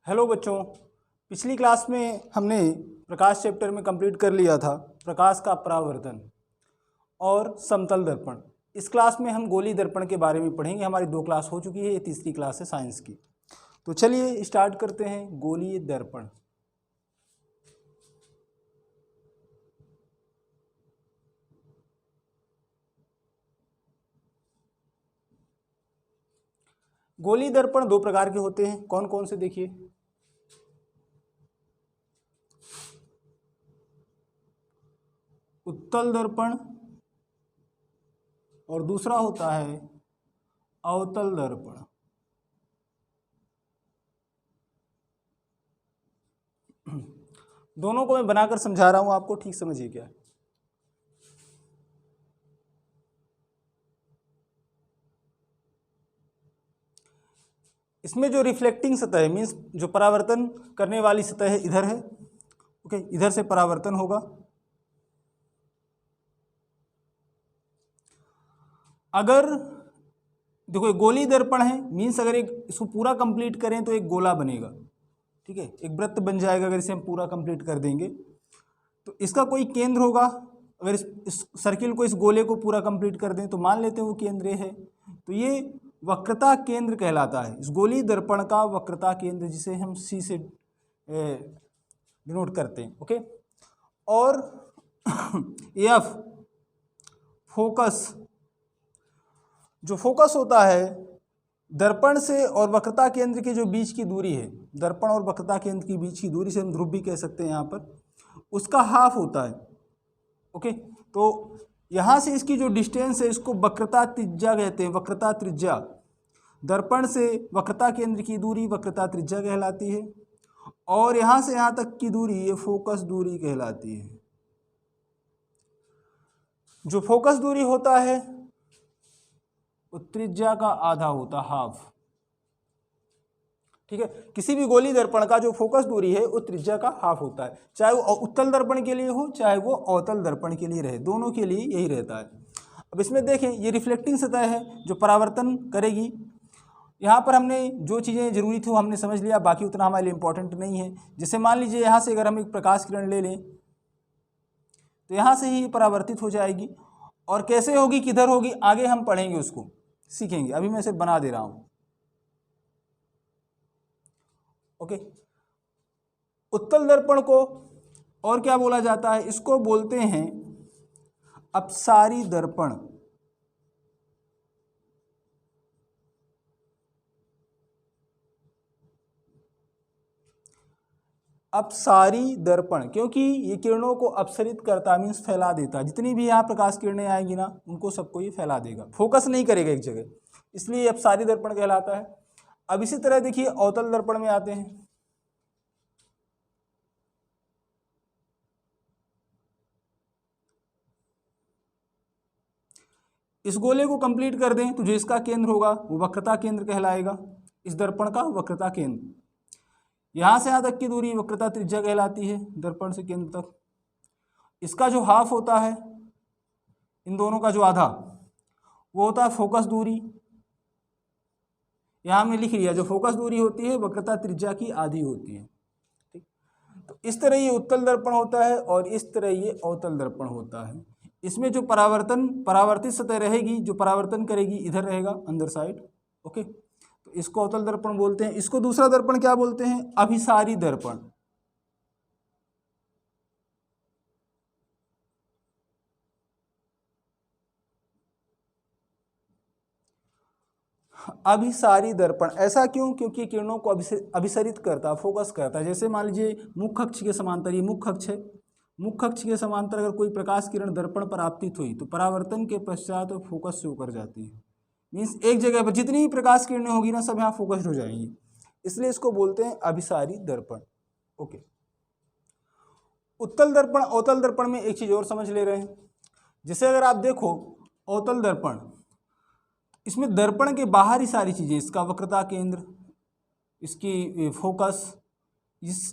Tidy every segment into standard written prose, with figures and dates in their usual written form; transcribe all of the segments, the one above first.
Hello बच्चों, पिछली class में हमने प्रकाश चैप्टर में कंप्लीट कर लिया था प्रकाश का परावर्तन और समतल दर्पण। इस क्लास में हम गोलीय दर्पण के बारे में पढ़ेंगे। हमारी 2 क्लास हो चुकी है, ये तीसरी क्लास है साइंस की। तो चलिए स्टार्ट करते हैं गोलीय दर्पण। गोलीय दर्पण 2 प्रकार के होते हैं। कौन कौन से देखिए। उत्तल दर्पण और दूसरा होता है अवतल दर्पण। दोनों को मैं बनाकर समझा रहा हूं आपको, ठीक समझिए क्या। इसमें जो रिफ्लेक्टिंग सतह है, मीन्स जो परावर्तन करने वाली सतह है, इधर है। ओके, इधर से परावर्तन होगा। अगर देखो गोलीय दर्पण है, मीन्स अगर एक इसको पूरा कंप्लीट करें तो एक गोला बनेगा। ठीक है, एक वृत्त बन जाएगा अगर इसे हम पूरा कंप्लीट कर देंगे तो इसका कोई केंद्र होगा। अगर इस सर्किल को, इस गोले को पूरा कंप्लीट कर दें तो मान लेते हैं वो केंद्र है, तो ये वक्रता केंद्र कहलाता है। इस गोलीय दर्पण का वक्रता केंद्र, जिसे हम सी से डिनोट करते हैं। ओके, और एफ फोकस, जो फोकस होता है दर्पण से और वक्रता केंद्र के जो बीच की दूरी है, दर्पण और वक्रता केंद्र के बीच की दूरी से हम ध्रुव भी कह सकते हैं यहाँ पर, उसका हाफ होता है। ओके, तो यहाँ से इसकी जो डिस्टेंस है इसको वक्रता त्रिज्या कहते हैं। वक्रता त्रिज्या, दर्पण से वक्रता केंद्र की दूरी वक्रता त्रिज्या कहलाती है, और यहाँ से यहाँ तक की दूरी ये फोकस दूरी कहलाती है। जो फोकस दूरी होता है वो त्रिज्या का आधा होता, हाफ। ठीक है, किसी भी गोलीय दर्पण का जो फोकस दूरी है वो त्रिज्या का हाफ होता है, चाहे वो उत्तल दर्पण के लिए हो चाहे वो अवतल दर्पण के लिए रहे, दोनों के लिए यही रहता है। अब इसमें देखें, ये रिफ्लेक्टिंग सतह है जो परावर्तन करेगी। यहाँ पर हमने जो चीज़ें जरूरी थी वो हमने समझ लिया, बाकी उतना हमारे लिए इंपॉर्टेंट नहीं है। जैसे मान लीजिए यहाँ से अगर हम एक प्रकाश किरण ले लें तो यहाँ से ही परावर्तित हो जाएगी, और कैसे होगी, किधर होगी, आगे हम पढ़ेंगे, उसको सीखेंगे। अभी मैं सिर्फ बना दे रहा हूँ। ओके, उत्तल दर्पण को और क्या बोला जाता है, इसको बोलते हैं अपसारी दर्पण। अपसारी दर्पण, क्योंकि ये किरणों को अपसरित करता, मीन्स फैला देता। जितनी भी यहाँ प्रकाश किरणें आएंगी ना, उनको सबको ये फैला देगा, फोकस नहीं करेगा एक जगह, इसलिए ये अपसारी दर्पण कहलाता है। अब इसी तरह देखिए अवतल दर्पण में आते हैं। इस गोले को कंप्लीट कर दें तो जो इसका केंद्र होगा वो वक्रता केंद्र कहलाएगा। इस दर्पण का वक्रता केंद्र, यहाँ से यहाँ तक की दूरी वक्रता त्रिज्या कहलाती है, दर्पण से केंद्र तक। इसका जो हाफ होता है, इन दोनों का जो आधा, वो होता है फोकस दूरी। यहाँ हमने लिख लिया, जो फोकस दूरी होती है वक्रता त्रिज्या की आधी होती है। ठीक, तो इस तरह ये उत्तल दर्पण होता है और इस तरह ये अवतल दर्पण होता है। इसमें जो परावर्तित सतह रहेगी, जो परावर्तन करेगी, इधर रहेगा अंदर साइड। ओके, तो इसको अवतल दर्पण बोलते हैं। इसको दूसरा दर्पण क्या बोलते हैं, अभिसारी दर्पण। अभिसारी दर्पण, ऐसा क्यों, क्योंकि किरणों को अभिसरित करता, फोकस करता है। जैसे मान लीजिए मुख्य अक्ष के समांतर, ये मुख्य अक्ष है, मुख्य अक्ष के समांतर अगर कोई प्रकाश किरण दर्पण पर आपतित हुई तो परावर्तन के पश्चात तो फोकस से होकर जाती है। मीन्स एक जगह पर जितनी भी प्रकाश किरणें होगी ना, सब यहाँ फोकस्ड हो जाएंगी, इसलिए इसको बोलते हैं अभिसारी दर्पण। ओके, उत्तल दर्पण अवतल दर्पण में एक चीज और समझ ले रहे हैं। जैसे अगर आप देखो अवतल दर्पण, इसमें दर्पण के बाहर ही सारी चीजें, इसका वक्रता केंद्र, इसकी फोकस,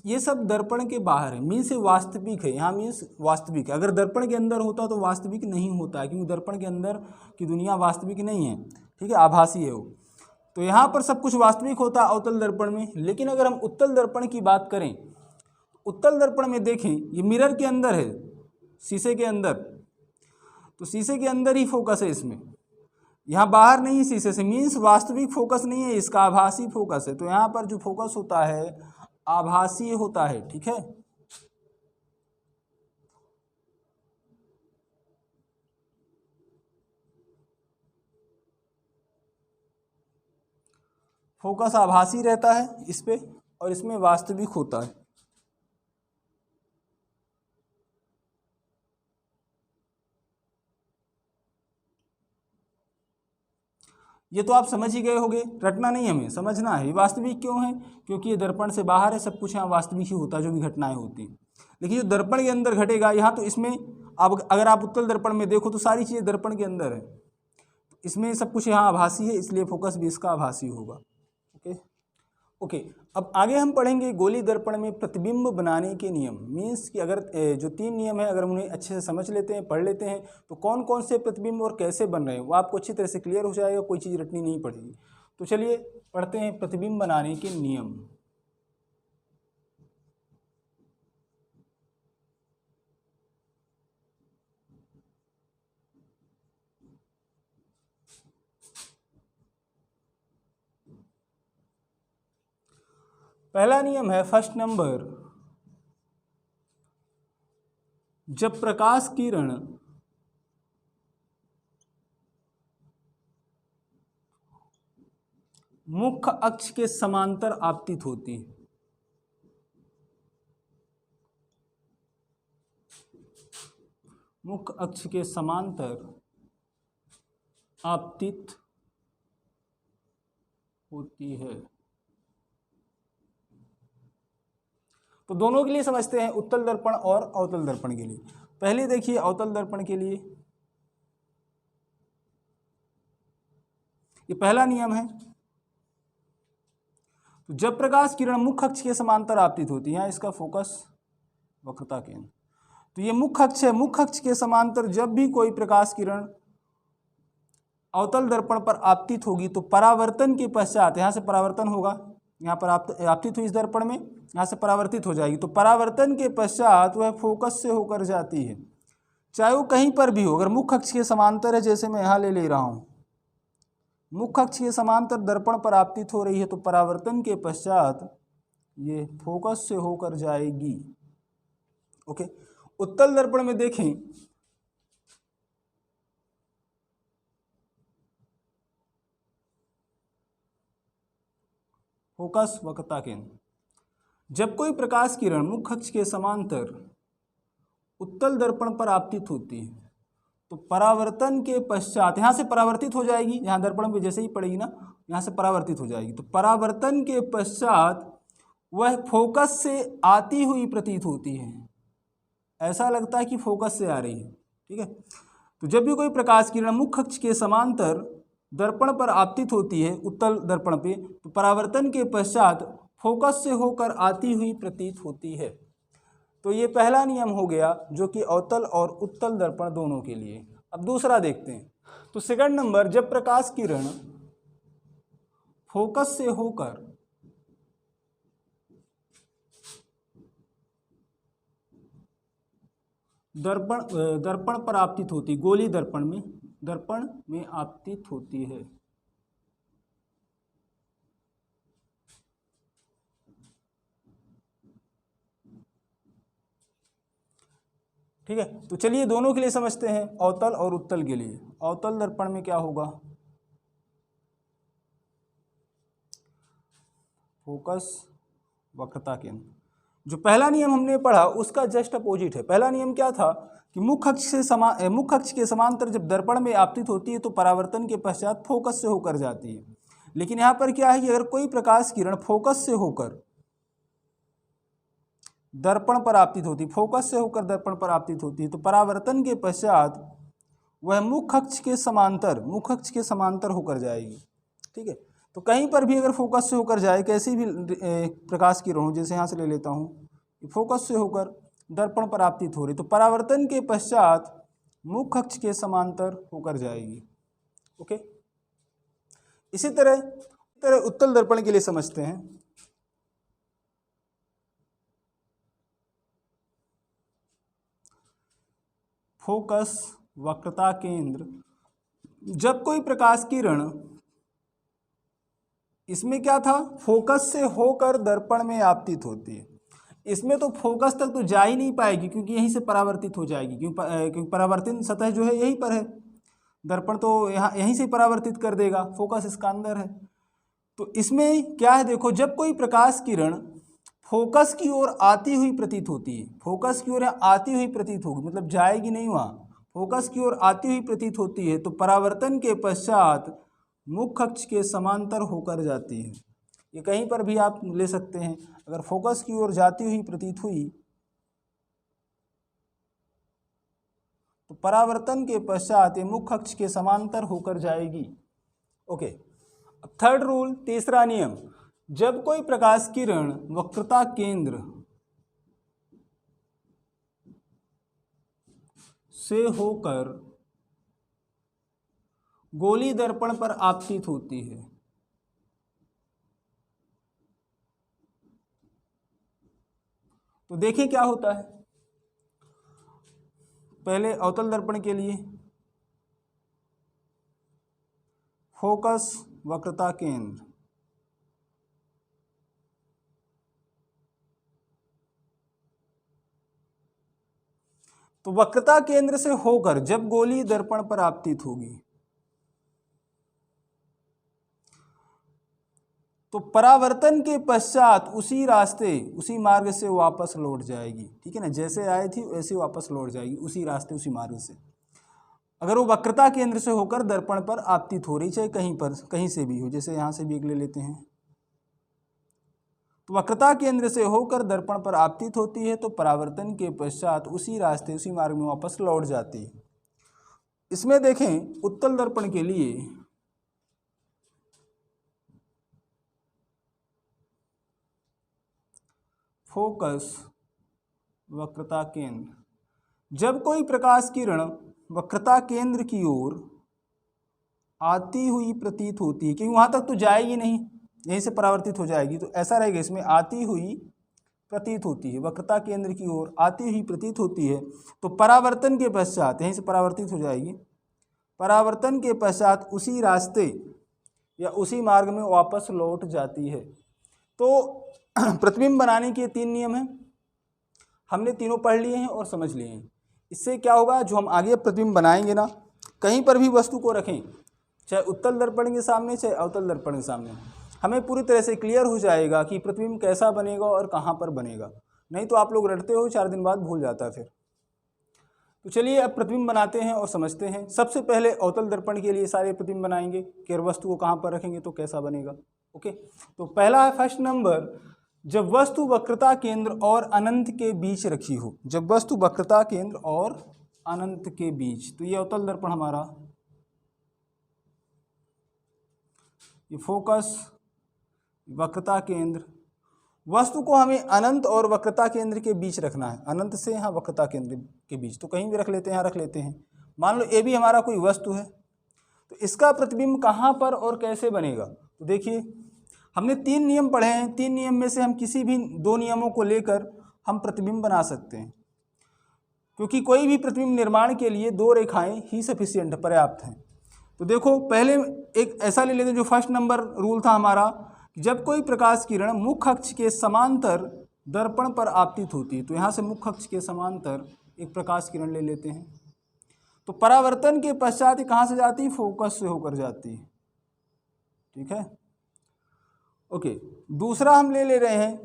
ये सब दर्पण के बाहर है, मीन्स वास्तविक है। यहाँ मीन्स वास्तविक है। अगर दर्पण के अंदर होता तो वास्तविक नहीं होता है, क्योंकि दर्पण के अंदर की दुनिया वास्तविक नहीं है। ठीक है, आभासी है वो। तो यहाँ पर सब कुछ वास्तविक होता है अवतल दर्पण में। लेकिन अगर हम उत्तल दर्पण की बात करें, उत्तल दर्पण में देखें, ये मिरर के अंदर है, शीशे के अंदर, तो शीशे के अंदर ही फोकस है इसमें, यहाँ बाहर नहीं है शीशे से, मीन्स वास्तविक फोकस नहीं है इसका, आभासी फोकस है। तो यहाँ पर जो फोकस होता है आभासी होता है, ठीक है। फोकस आभासी रहता है इस पे, और इसमें वास्तविक होता है। ये तो आप समझ ही गए होंगे, रटना नहीं, हमें समझना है। ये वास्तविक क्यों है? क्योंकि ये दर्पण से बाहर है, सब कुछ यहाँ वास्तविक ही होता है जो भी घटनाएं होती हैं। लेकिन जो दर्पण के अंदर घटेगा यहाँ, तो इसमें अब अगर आप उत्तल दर्पण में देखो तो सारी चीज़ें दर्पण के अंदर है, इसमें सब कुछ यहाँ आभासी है, इसलिए फोकस भी इसका आभासी होगा। ओके, अब आगे हम पढ़ेंगे गोली दर्पण में प्रतिबिंब बनाने के नियम। मीन्स कि अगर जो 3 नियम है, अगर हम उन्हें अच्छे से समझ लेते हैं, पढ़ लेते हैं, तो कौन कौन से प्रतिबिंब और कैसे बन रहे हैं वो आपको अच्छी तरह से क्लियर हो जाएगा, कोई चीज़ रटनी नहीं पड़ेगी। तो चलिए पढ़ते हैं प्रतिबिंब बनाने के नियम। पहला नियम है, फर्स्ट नंबर, जब प्रकाश किरण मुख्य अक्ष के समांतर आपतित होती है, मुख्य अक्ष के समांतर आपतित होती है। तो दोनों के लिए समझते हैं, उत्तल दर्पण और अवतल दर्पण के लिए। पहले देखिए अवतल दर्पण के लिए, ये पहला नियम है, तो जब प्रकाश किरण मुख्य अक्ष के समांतर आपतित होती है, इसका फोकस वक्रता केंद्र, तो ये मुख्य अक्ष है, मुख्य अक्ष के समांतर जब भी कोई प्रकाश किरण अवतल दर्पण पर आपतित होगी तो परावर्तन के पश्चात, यहाँ से परावर्तन होगा, यहाँ पर आपतित हुई इस दर्पण में, यहाँ से परावर्तित हो जाएगी, तो परावर्तन के पश्चात वह फोकस से होकर जाती है, चाहे वो कहीं पर भी हो। अगर मुख्य अक्ष के समांतर है, जैसे मैं यहाँ ले रहा हूँ, मुख्य अक्ष के समांतर दर्पण पर आपतित हो रही है, तो परावर्तन के पश्चात ये फोकस से होकर जाएगी। ओके, उत्तल दर्पण में देखें, फोकस वक्रता केंद्र, जब कोई प्रकाश किरण मुख्य अक्ष के समांतर उत्तल दर्पण पर आपतित होती है तो परावर्तन के पश्चात यहाँ से परावर्तित हो जाएगी, यहाँ दर्पण पे जैसे ही पड़ेगी ना, यहाँ से परावर्तित हो जाएगी, तो परावर्तन के पश्चात वह फोकस से आती हुई प्रतीत होती है, ऐसा लगता है कि फोकस से आ रही है। ठीक है, तो जब भी कोई प्रकाश किरण मुख्य अक्ष के समांतर दर्पण पर आपतित होती है उत्तल दर्पण पे, तो परावर्तन के पश्चात फोकस से होकर आती हुई प्रतीत होती है। तो ये पहला नियम हो गया जो कि अवतल और उत्तल दर्पण दोनों के लिए। अब दूसरा देखते हैं, तो सेकंड नंबर, जब प्रकाश किरण फोकस से होकर दर्पण पर आपतित होती, गोली दर्पण में आपतित होती है, ठीक है। तो चलिए दोनों के लिए समझते हैं, अवतल और उत्तल के लिए। अवतल दर्पण में क्या होगा, फोकस वक्रता केंद्र, जो पहला नियम हमने पढ़ा उसका जस्ट अपोजिट है। पहला नियम क्या था कि मुख्य अक्ष के समांतर जब दर्पण में आपतित होती है तो परावर्तन के पश्चात फोकस से होकर जाती है। लेकिन यहाँ पर क्या है कि अगर कोई प्रकाश किरण फोकस से होकर दर्पण पर आपतित होती, फोकस से होकर दर्पण पर आपतित होती है, तो परावर्तन के पश्चात वह मुख्य अक्ष के समांतर होकर जाएगी। ठीक है, तो कहीं पर भी अगर फोकस से होकर जाए, कैसी भी प्रकाश किरण हो, जैसे यहाँ से ले लेता हूँ, फोकस से होकर दर्पण पर आपतित हो रही, तो परावर्तन के पश्चात मुख्य अक्ष के समांतर होकर जाएगी। ओके, इसी तरह तरह उत्तल दर्पण के लिए समझते हैं। फोकस वक्रता केंद्र, जब कोई प्रकाश किरण, इसमें क्या था, फोकस से होकर दर्पण में आपतित होती है। इसमें तो फोकस तक तो जा ही नहीं पाएगी क्योंकि यहीं से परावर्तित हो जाएगी, क्योंकि परावर्तित सतह जो है यहीं पर है, दर्पण तो यहाँ यहीं से परावर्तित कर देगा, फोकस इसका अंदर है। तो इसमें क्या है, देखो, जब कोई प्रकाश किरण फोकस की ओर आती हुई प्रतीत होती है, फोकस की ओर आती हुई प्रतीत होगी, मतलब जाएगी नहीं वहाँ, फोकस की ओर आती हुई प्रतीत होती है, तो परावर्तन के पश्चात मुख्य अक्ष के समांतर होकर जाती है। ये कहीं पर भी आप ले सकते हैं, अगर फोकस की ओर जाती हुई प्रतीत हुई तो परावर्तन के पश्चात ये मुख्य अक्ष के समांतर होकर जाएगी। ओके, थर्ड रूल, तीसरा नियम, जब कोई प्रकाश किरण वक्रता केंद्र से होकर गोली दर्पण पर आपतित होती है, तो देखिए क्या होता है। पहले अवतल दर्पण के लिए फोकस वक्रता केंद्र, तो वक्रता केंद्र से होकर जब गोली दर्पण पर आपतित होगी तो परावर्तन के पश्चात उसी रास्ते, उसी मार्ग से वापस लौट जाएगी। ठीक है ना, जैसे आई थी वैसे वापस लौट जाएगी, उसी रास्ते उसी मार्ग से, अगर वो वक्रता केंद्र से होकर दर्पण पर आपतित हो रही, चाहे कहीं पर कहीं से भी हो, जैसे यहाँ से भी एक ले लेते हैं, तो वक्रता केंद्र से होकर दर्पण पर आपतित होती है तो परावर्तन के पश्चात उसी रास्ते उसी मार्ग में वापस लौट जाती है। इसमें देखें उत्तल दर्पण के लिए फोकस वक्रता केंद्र, जब कोई प्रकाश किरण वक्रता केंद्र की ओर आती हुई प्रतीत होती है, क्योंकि वहां तक तो जाएगी नहीं, यहीं से परावर्तित हो जाएगी, तो ऐसा रहेगा इसमें आती हुई प्रतीत होती है, वक्रता केंद्र की ओर आती हुई प्रतीत होती है, तो परावर्तन के पश्चात यहीं से परावर्तित हो जाएगी, परावर्तन के पश्चात उसी रास्ते या उसी मार्ग में वापस लौट जाती है। तो प्रतिबिंब बनाने के 3 नियम हैं, हमने तीनों पढ़ लिए हैं और समझ लिए हैं। इससे क्या होगा, जो हम आगे प्रतिबिंब बनाएंगे ना, कहीं पर भी वस्तु को रखें, चाहे उत्तल दर्पण के सामने चाहे अवतल दर्पण के सामने, हमें पूरी तरह से क्लियर हो जाएगा कि प्रतिबिंब कैसा बनेगा और कहाँ पर बनेगा। नहीं तो आप लोग रटते हो, 4 दिन बाद भूल जाता है फिर। तो चलिए अब प्रतिबिंब बनाते हैं और समझते हैं। सबसे पहले अवतल दर्पण के लिए सारे प्रतिबिंब बनाएंगे कि वस्तु को कहाँ पर रखेंगे तो कैसा बनेगा। ओके, तो पहला है फर्स्ट नंबर, जब वस्तु वक्रता केंद्र और अनंत के बीच रखी हो, जब वस्तु वक्रता केंद्र और अनंत के बीच, तो ये अवतल दर्पण हमारा, ये फोकस वक्रता केंद्र, वस्तु को हमें अनंत और वक्रता केंद्र के बीच रखना है, अनंत से यहाँ वक्रता केंद्र के बीच, तो कहीं भी रख लेते हैं, यहाँ रख लेते हैं। मान लो ए भी हमारा कोई वस्तु है, तो इसका प्रतिबिंब कहाँ पर और कैसे बनेगा, तो देखिए हमने 3 नियम पढ़े हैं, 3 नियम में से हम किसी भी 2 नियमों को लेकर हम प्रतिबिंब बना सकते हैं, क्योंकि कोई भी प्रतिबिंब निर्माण के लिए 2 रेखाएं ही सफिशिएंट, पर्याप्त हैं। तो देखो पहले एक ऐसा ले लेते हैं, जो फर्स्ट नंबर रूल था हमारा, जब कोई प्रकाश किरण मुख्य अक्ष के समांतर दर्पण पर आपतित होती है, तो यहाँ से मुख्य अक्ष के समांतर एक प्रकाश किरण ले लेते हैं, तो परावर्तन के पश्चात कहाँ से जाती है, फोकस से होकर जाती है। ठीक है, ओके। दूसरा हम ले रहे हैं,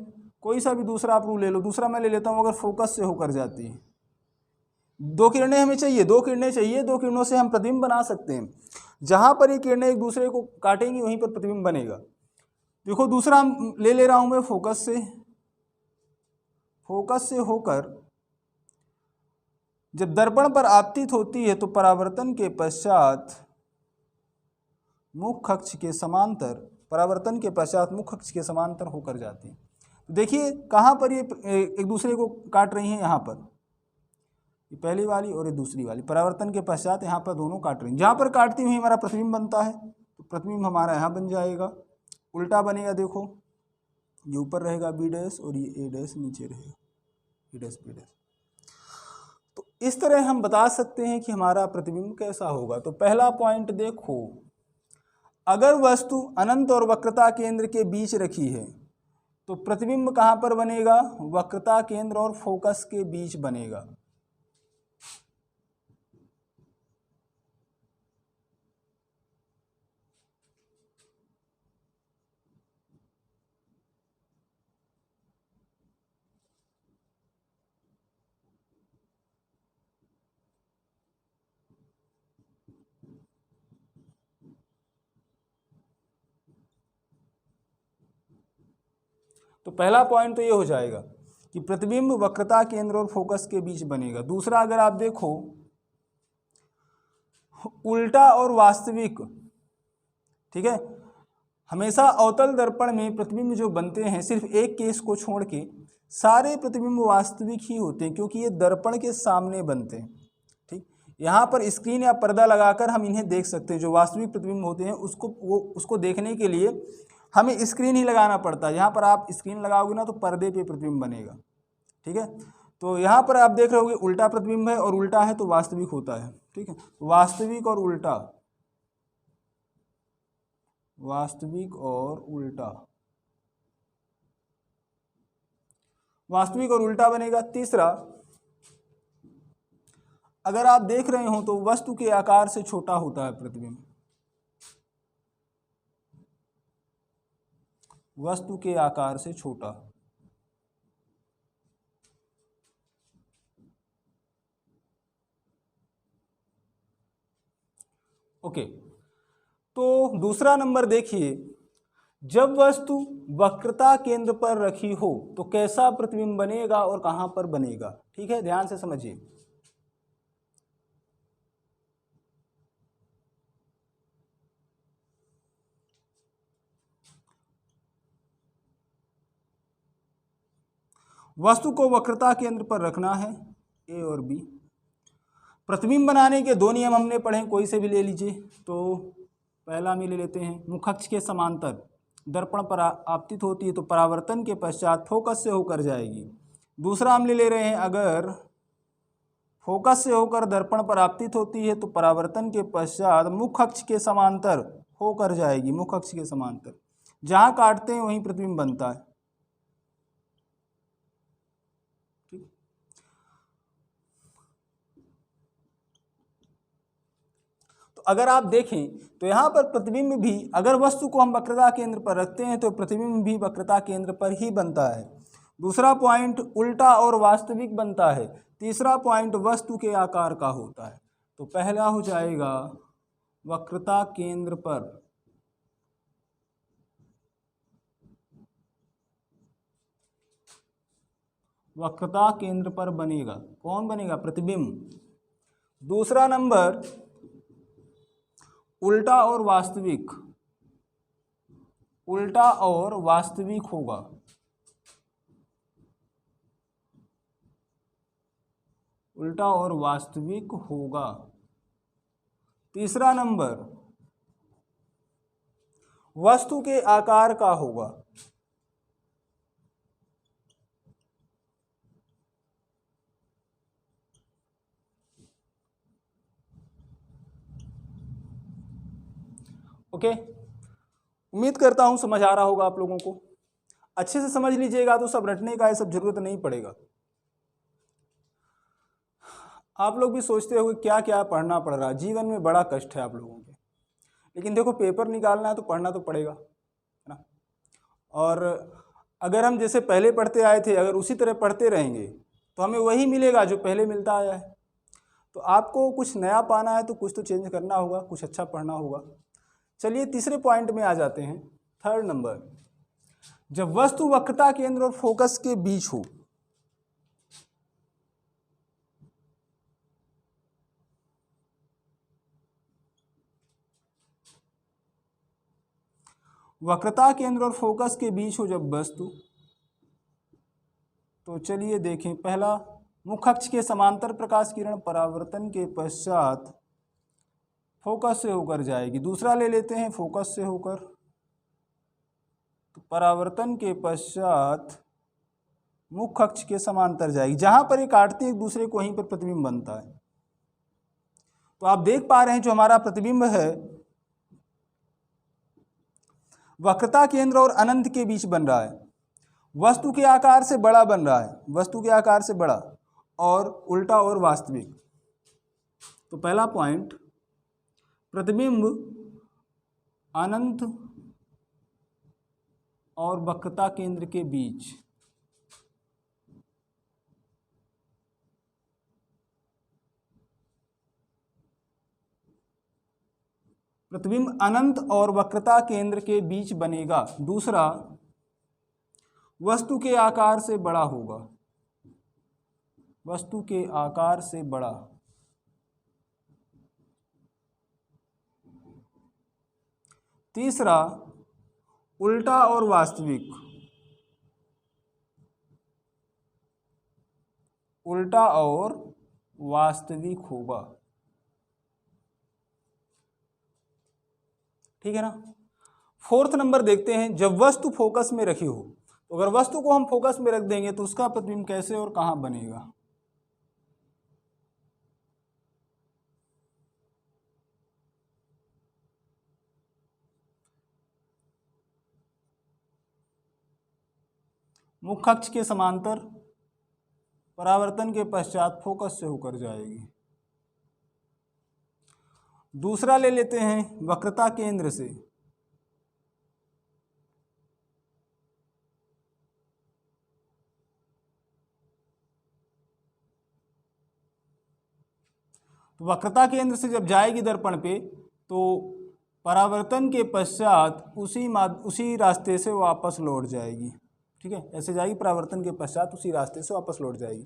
कोई सा भी दूसरा आप रूल ले लो, दूसरा मैं ले लेता हूँ, अगर फोकस से होकर जाती है, 2 किरणें हमें चाहिए, 2 किरणें चाहिए, 2 किरणों से हम प्रतिबिंब बना सकते हैं। जहाँ पर ये किरणें एक दूसरे को काटेंगी वहीं पर प्रतिबिंब बनेगा। देखो दूसरा हम ले रहा हूँ मैं फोकस से होकर जब दर्पण पर आपतित होती है तो परावर्तन के पश्चात मुख्य अक्ष के समांतर, परावर्तन के पश्चात मुख्य अक्ष के समांतर होकर जाती है। तो देखिए कहाँ पर ये एक दूसरे को काट रही हैं, यहाँ पर ये पहली वाली और ये दूसरी वाली, परावर्तन के पश्चात यहाँ पर दोनों काट रही हैं। जहाँ पर काटती हुई हमारा प्रतिबिंब बनता है, तो प्रतिबिंब हमारा यहाँ बन जाएगा, उल्टा बनेगा, देखो ये ऊपर रहेगा बी डैश और ये ए डैश नीचे रहेगा, बी डैश बी डैश। तो इस तरह हम बता सकते हैं कि हमारा प्रतिबिंब कैसा होगा। तो पहला पॉइंट देखो, अगर वस्तु अनंत और वक्रता केंद्र के बीच रखी है तो प्रतिबिंब कहाँ पर बनेगा, वक्रता केंद्र और फोकस के बीच बनेगा। तो पहला पॉइंट तो ये हो जाएगा कि प्रतिबिंब वक्रता केंद्र और फोकस के बीच बनेगा। दूसरा, अगर आप देखो उल्टा और वास्तविक, ठीक है, हमेशा अवतल दर्पण में प्रतिबिंब जो बनते हैं सिर्फ एक केस को छोड़ के सारे प्रतिबिंब वास्तविक ही होते हैं, क्योंकि ये दर्पण के सामने बनते हैं। ठीक, यहाँ पर स्क्रीन या पर्दा लगाकर हम इन्हें देख सकते हैं। जो वास्तविक प्रतिबिंब होते हैं उसको देखने के लिए हमें स्क्रीन ही लगाना पड़ता है। यहाँ पर आप स्क्रीन लगाओगे ना तो पर्दे पे प्रतिबिंब बनेगा। ठीक है, तो यहाँ पर आप देख रहे होगे उल्टा प्रतिबिंब है और उल्टा है तो वास्तविक होता है। ठीक है, वास्तविक और उल्टा, वास्तविक और उल्टा, वास्तविक और उल्टा बनेगा। तीसरा, अगर आप देख रहे हो तो वस्तु के आकार से छोटा होता है प्रतिबिंब, वस्तु के आकार से छोटा। ओके, तो दूसरा नंबर देखिए, जब वस्तु वक्रता केंद्र पर रखी हो तो कैसा प्रतिबिंब बनेगा और कहां पर बनेगा। ठीक है, ध्यान से समझिए। वस्तु को वक्रता केंद्र पर रखना है, ए और बी। प्रतिबिंब बनाने के दो नियम हमने पढ़े, कोई से भी ले लीजिए। तो पहला हम ले लेते हैं, मुखअक्ष के समांतर दर्पण पर आपतित होती है तो परावर्तन के पश्चात फोकस से होकर जाएगी। दूसरा हम ले रहे हैं, अगर फोकस से होकर दर्पण पर आपतित होती है तो परावर्तन के पश्चात मुखअक्ष के समांतर होकर जाएगी, मुखअक्ष के समांतर। जहां काटते हैं वहीं प्रतिबिंब बनता है। ठीक, तो अगर आप देखें तो यहाँ पर प्रतिबिंब भी, अगर वस्तु को हम वक्रता केंद्र पर रखते हैं तो प्रतिबिंब भी वक्रता केंद्र पर ही बनता है। दूसरा पॉइंट उल्टा और वास्तविक बनता है। तीसरा पॉइंट वस्तु के आकार का होता है। तो पहला हो जाएगा वक्रता केंद्र पर, वक्रता केंद्र पर बनेगा, कौन बनेगा, प्रतिबिंब। दूसरा नंबर उल्टा और वास्तविक, उल्टा और वास्तविक होगा। उल्टा और वास्तविक होगा। तीसरा नंबर वस्तु के आकार का होगा। ओके, उम्मीद करता हूं समझ आ रहा होगा आप लोगों को। अच्छे से समझ लीजिएगा तो सब रटने का ये सब जरूरत नहीं पड़ेगा। आप लोग भी सोचते होंगे क्या क्या पढ़ना पड़ रहा है, जीवन में बड़ा कष्ट है आप लोगों के, लेकिन देखो पेपर निकालना है तो पढ़ना तो पड़ेगा, है ना। और अगर हम जैसे पहले पढ़ते आए थे, अगर उसी तरह पढ़ते रहेंगे तो हमें वही मिलेगा जो पहले मिलता आया है। तो आपको कुछ नया पाना है तो कुछ तो चेंज करना होगा, कुछ अच्छा पढ़ना होगा। चलिए तीसरे पॉइंट में आ जाते हैं, थर्ड नंबर, जब वस्तु वक्रता केंद्र और फोकस के बीच हो, वक्रता केंद्र और फोकस के बीच हो जब वस्तु, तो चलिए देखें, पहला मुखअक्ष के समांतर प्रकाश किरण परावर्तन के पश्चात फोकस से होकर जाएगी। दूसरा ले लेते हैं फोकस से होकर, तो परावर्तन के पश्चात मुख्य अक्ष के समांतर जाएगी। जहां पर ये काटते हैं एक दूसरे को वहीं पर प्रतिबिंब बनता है। तो आप देख पा रहे हैं जो हमारा प्रतिबिंब है वक्रता केंद्र और अनंत के बीच बन रहा है, वस्तु के आकार से बड़ा बन रहा है, वस्तु के आकार से बड़ा, और उल्टा और वास्तविक। तो पहला पॉइंट, प्रतिबिंब अनंत और वक्रता केंद्र के बीच प्रतिबिंब अनंत और वक्रता केंद्र के बीच बनेगा। दूसरा, वस्तु के आकार से बड़ा होगा, वस्तु के आकार से बड़ा। तीसरा, उल्टा और वास्तविक, उल्टा और वास्तविक होगा। ठीक है ना। फोर्थ नंबर देखते हैं, जब वस्तु फोकस में रखी हो, तो अगर वस्तु को हम फोकस में रख देंगे तो उसका प्रतिबिंब कैसे और कहां बनेगा। मुख्य अक्ष के समांतर, परावर्तन के पश्चात फोकस से होकर जाएगी। दूसरा ले लेते हैं वक्रता केंद्र से, तो वक्रता केंद्र से जब जाएगी दर्पण पे तो परावर्तन के पश्चात उसी रास्ते से वापस लौट जाएगी। ठीक है, ऐसे जाएगी, परावर्तन के पश्चात उसी रास्ते से वापस लौट जाएगी।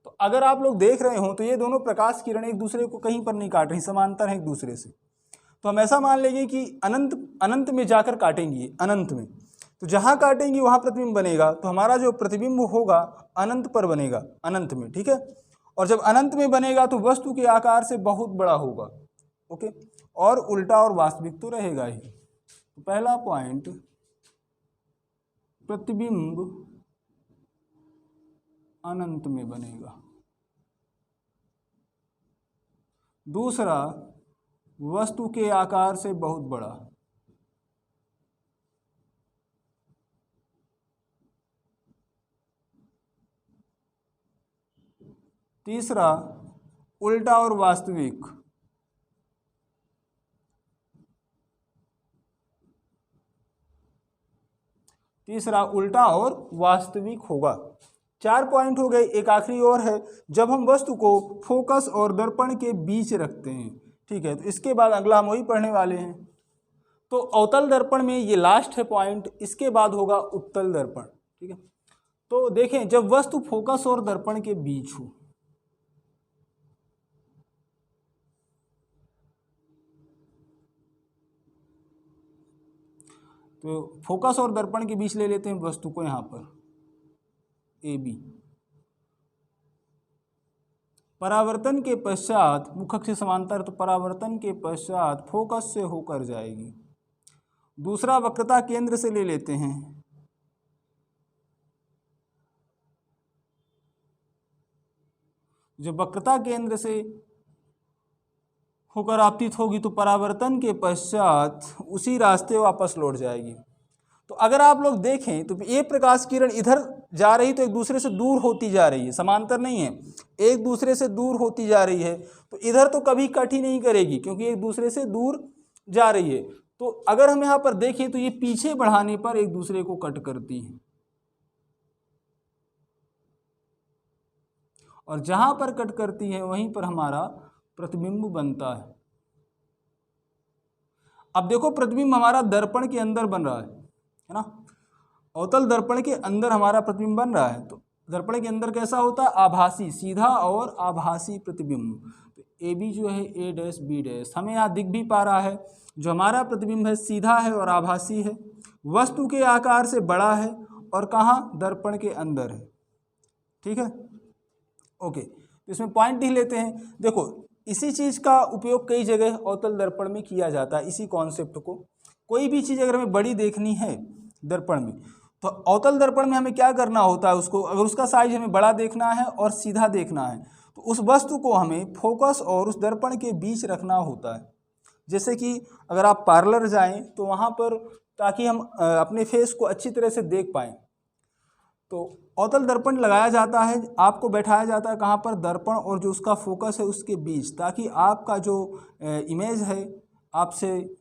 तो अगर आप लोग देख रहे हो तो ये दोनों प्रकाश किरण एक दूसरे को कहीं पर नहीं काट रही, समांतर हैं एक दूसरे से। तो हम ऐसा मान लेंगे कि अनंत में जाकर काटेंगी, अनंत में, तो जहाँ काटेंगी वहाँ प्रतिबिंब बनेगा। तो हमारा जो प्रतिबिंब होगा अनंत पर बनेगा, अनंत में। ठीक है, और जब अनंत में बनेगा तो वस्तु के आकार से बहुत बड़ा होगा। ओके, और उल्टा और वास्तविक तो रहेगा ही। तो पहला पॉइंट, प्रतिबिंब अनंत में बनेगा। दूसरा, वस्तु के आकार से बहुत बड़ा। तीसरा, उल्टा और वास्तविक। तीसरा, उल्टा और वास्तविक होगा। 4 पॉइंट हो गए। एक आखिरी और है, जब हम वस्तु को फोकस और दर्पण के बीच रखते हैं। ठीक है, तो इसके बाद अगला हम वही पढ़ने वाले हैं। तो अवतल दर्पण में ये लास्ट है पॉइंट, इसके बाद होगा उत्तल दर्पण। ठीक है, तो देखें, जब वस्तु फोकस और दर्पण के बीच हो, तो फोकस और दर्पण के बीच ले लेते हैं वस्तु को, यहां पर ए बी। परावर्तन के पश्चात मुख्य अक्ष से समांतर, तो परावर्तन के पश्चात फोकस से होकर जाएगी। दूसरा, वक्रता केंद्र से ले लेते हैं, जब वक्रता केंद्र से होकर आपतित होगी तो परावर्तन के पश्चात उसी रास्ते वापस लौट जाएगी। तो अगर आप लोग देखें तो ये प्रकाश किरण इधर जा रही तो एक दूसरे से दूर होती जा रही है, समांतर नहीं है, एक दूसरे से दूर होती जा रही है। तो इधर तो कभी कट ही नहीं करेगी क्योंकि एक दूसरे से दूर जा रही है। तो अगर हम यहाँ पर देखें तो ये पीछे बढ़ाने पर एक दूसरे को कट करती है, और जहां पर कट करती है वहीं पर हमारा प्रतिबिंब बनता है। अब देखो, प्रतिबिंब हमारा दर्पण के अंदर बन रहा है ना, अवतल दर्पण के अंदर हमारा प्रतिबिंब बन रहा है। तो दर्पण के अंदर कैसा होता है, आभासी, सीधा और आभासी प्रतिबिंब। तो ए बी जो है ए डैश बी डैश, हमें यहाँ दिख भी पा रहा है, जो हमारा प्रतिबिंब है सीधा है और आभासी है, वस्तु के आकार से बड़ा है, और कहाँ, दर्पण के अंदर है। ठीक है, ओके, तो इसमें पॉइंट ही लेते हैं। देखो, इसी चीज़ का उपयोग कई जगह अवतल दर्पण में किया जाता है, इसी कॉन्सेप्ट को। कोई भी चीज़ अगर हमें बड़ी देखनी है दर्पण में। तो अवतल दर्पण में हमें क्या करना होता है, उसको अगर उसका साइज हमें बड़ा देखना है और सीधा देखना है तो उस वस्तु को हमें फोकस और उस दर्पण के बीच रखना होता है। जैसे कि अगर आप पार्लर जाएं तो वहाँ पर, ताकि हम अपने फेस को अच्छी तरह से देख पाएँ, तो अवतल दर्पण लगाया जाता है, आपको बैठाया जाता है कहाँ पर, दर्पण और जो उसका फोकस है उसके बीच, ताकि आपका जो इमेज है आपसे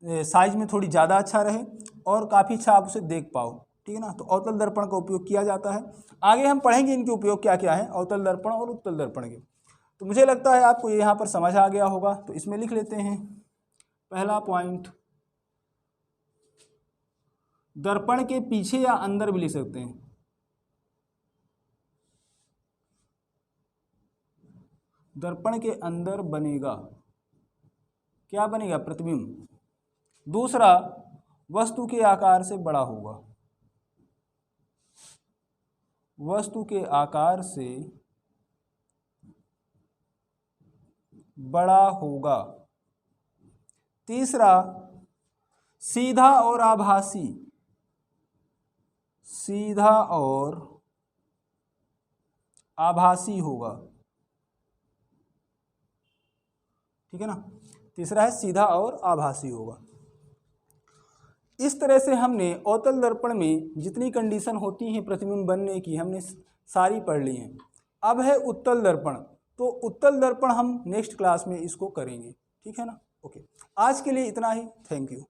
साइज में थोड़ी ज़्यादा अच्छा रहे और काफ़ी अच्छा आप उसे देख पाओ। ठीक है ना। तो अवतल दर्पण का उपयोग किया जाता है। आगे हम पढ़ेंगे इनके उपयोग क्या क्या है, अवतल दर्पण और उत्तल दर्पण के। तो मुझे लगता है आपको ये यहाँ पर समझ आ गया होगा। तो इसमें लिख लेते हैं पहला पॉइंट, दर्पण के पीछे या अंदर भी लिख सकते हैं। दर्पण के अंदर बनेगा, क्या बनेगा, प्रतिबिंब। दूसरा, वस्तु के आकार से बड़ा होगा, वस्तु के आकार से बड़ा होगा। तीसरा, सीधा और आभासी, सीधा और आभासी होगा। ठीक है ना। तीसरा है सीधा और आभासी होगा। इस तरह से हमने अवतल दर्पण में जितनी कंडीशन होती हैं प्रतिबिंब बनने की, हमने सारी पढ़ ली हैं। अब है उत्तल दर्पण। तो उत्तल दर्पण हम नेक्स्ट क्लास में इसको करेंगे। ठीक है ना। ओके, आज के लिए इतना ही। Thank you.